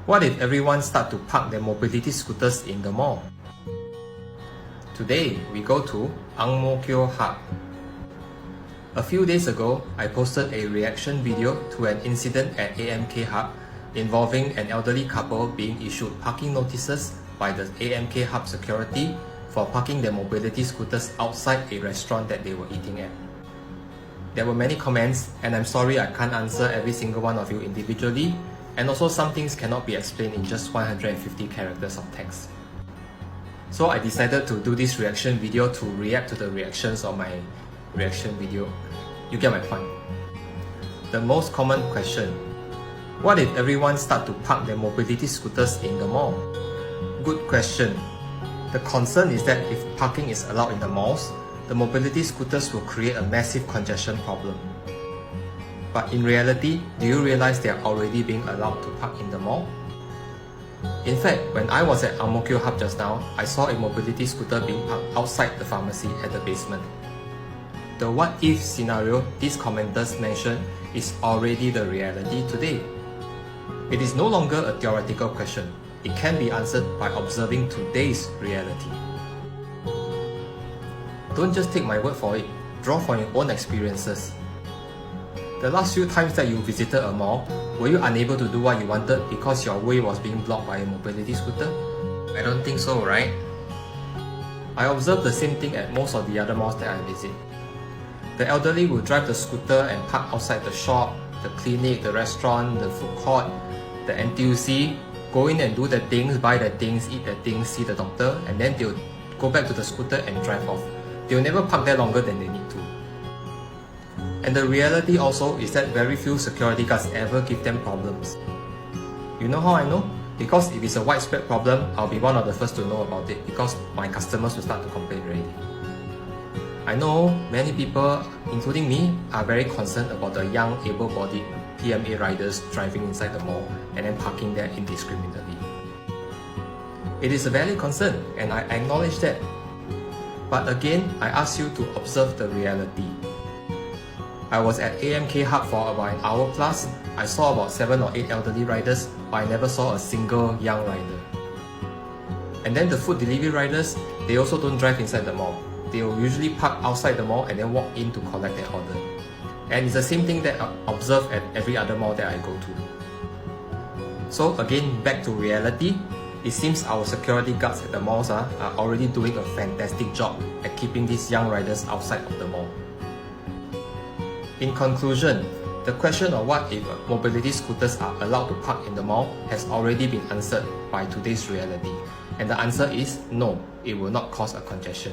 What if everyone start to park their mobility scooters in the mall? Today, we go to AMK Hub. A few days ago, I posted a reaction video to an incident at AMK Hub involving an elderly couple being issued parking notices by the AMK Hub security for parking their mobility scooters outside a restaurant that they were eating at. There were many comments, and I'm sorry I can't answer every single one of you individually, and also some things cannot be explained in just 150 characters of text. So I decided to do this reaction video to react to the reactions of my reaction video. You get my point. The most common question: what if everyone start to park their mobility scooters in the mall? Good question. The concern is that if parking is allowed in the malls, the mobility scooters will create a massive congestion problem. But in reality, do you realize they are already being allowed to park in the mall? In fact, when I was at AMK Hub just now, I saw a mobility scooter being parked outside the pharmacy at the basement. The what-if scenario these commenters mentioned is already the reality today. It is no longer a theoretical question. It can be answered by observing today's reality. Don't just take my word for it, draw from your own experiences. The last few times that you visited a mall, were you unable to do what you wanted because your way was being blocked by a mobility scooter? I don't think so, right? I observed the same thing at most of the other malls that I visit. The elderly will drive the scooter and park outside the shop, the clinic, the restaurant, the food court, the NTUC, go in and do the things, buy the things, eat the things, see the doctor, and then they'll go back to the scooter and drive off. They'll never park there longer than they need to. And the reality also is that very few security guards ever give them problems. You know how I know? Because if it's a widespread problem, I'll be one of the first to know about it because my customers will start to complain already. I know many people, including me, are very concerned about the young, able-bodied PMA riders driving inside the mall and then parking there indiscriminately. It is a valid concern, and I acknowledge that. But again, I ask you to observe the reality. I was at AMK Hub for about an hour plus. I saw about 7 or 8 elderly riders, but I never saw a single young rider. And then the food delivery riders, they also don't drive inside the mall. They will usually park outside the mall and then walk in to collect their order. And it's the same thing that I observe at every other mall that I go to. So again, back to reality, it seems our security guards at the malls are already doing a fantastic job at keeping these young riders outside of the mall. In conclusion, the question of what if mobility scooters are allowed to park in the mall has already been answered by today's reality. And the answer is no, it will not cause a congestion.